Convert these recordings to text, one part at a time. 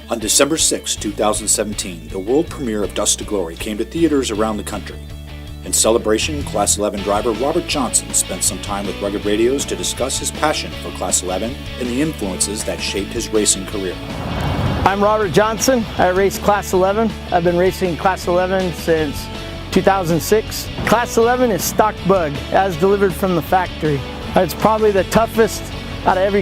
On December 6, 2017, the world premiere of Dust2Glory came to theaters around the country. In celebration, Class 11 driver Robert Johnson spent some time with Rugged Radios to discuss his passion for Class 11 and the influences that shaped his racing career. I'm Robert Johnson. I race Class 11. I've been racing Class 11 since 2006. Class 11 is stock bug, as delivered from the factory. It's probably the toughest out of any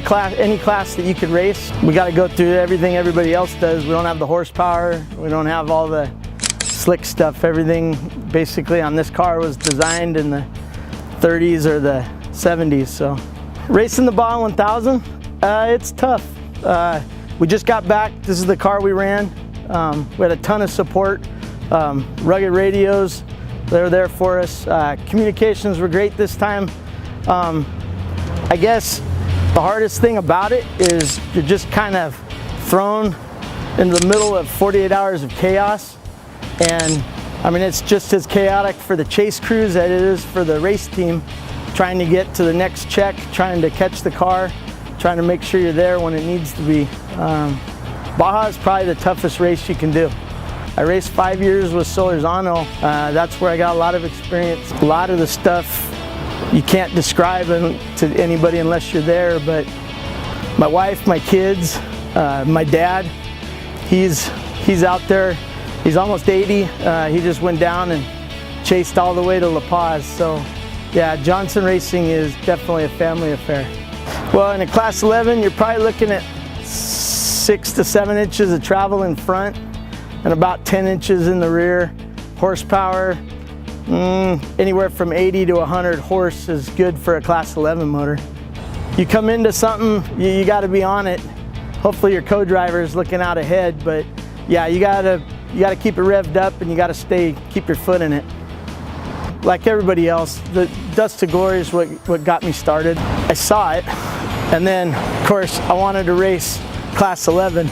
class that you could race. We got to go through everything everybody else does. We don't have the horsepower. We don't have all the slick stuff. Everything basically on this car was designed in the 30s or the 70s. So racing the Baja 1000, it's tough. We just got back. This is the car we ran. We had a ton of support. Rugged Radios, they were there for us. Communications were great this time. I guess the hardest thing about it is you're just kind of thrown in the middle of 48 hours of chaos. And I mean, it's just as chaotic for the chase crews as it is for the race team, trying to get to the next check, trying to catch the car, trying to make sure you're there when it needs to be. Baja is probably the toughest race you can do. I raced 5 years with Solorzano. That's where I got a lot of experience. A lot of the stuff you can't describe to anybody unless you're there, but my wife, my kids, my dad, he's out there. He's almost 80. He just went down and chased all the way to La Paz. So yeah, Johnson Racing is definitely a family affair. Well, in a Class 11, you're probably looking at 6 to 7 inches of travel in front and about 10 inches in the rear. Horsepower, anywhere from 80 to 100 horse is good for a Class 11 motor. You come into something, you got to be on it. Hopefully your co-driver is looking out ahead, but yeah, you got to keep it revved up and you got to keep your foot in it. Like everybody else, the Dust2Glory is what got me started. I saw it, and then of course I wanted to race Class 11.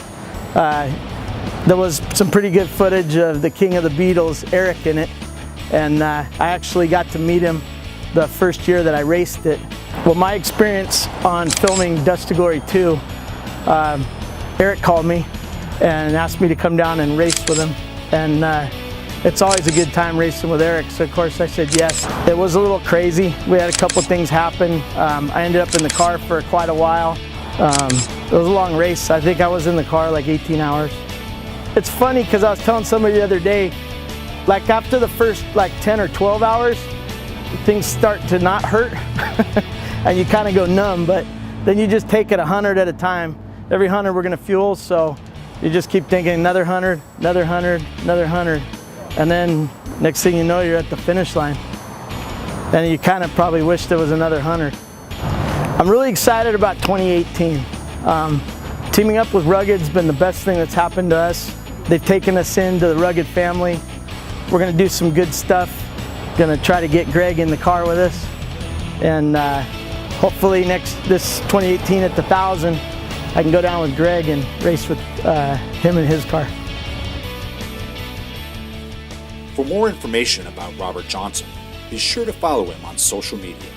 There was some pretty good footage of the king of the Beatles, Eric, in it. And I actually got to meet him the first year that I raced it. Well, my experience on filming Dust2Glory 2, Eric called me and asked me to come down and race with him. And it's always a good time racing with Eric, so of course I said yes. It was a little crazy. We had a couple things happen. I ended up in the car for quite a while. It was a long race. I think I was in the car like 18 hours. It's funny because I was telling somebody the other day, like after the first like 10 or 12 hours, things start to not hurt and you kind of go numb, but then you just take it 100 at a time. Every 100 we're gonna fuel, so you just keep thinking another 100, another 100, another 100, and then next thing you know, you're at the finish line. And you kind of probably wish there was another 100. I'm really excited about 2018. Teaming up with Rugged's been the best thing that's happened to us. They've taken us into the Rugged family. We're gonna do some good stuff. Gonna try to get Greg in the car with us. And hopefully this 2018 at the 1000, I can go down with Greg and race with him in his car. For more information about Robert Johnson, be sure to follow him on social media.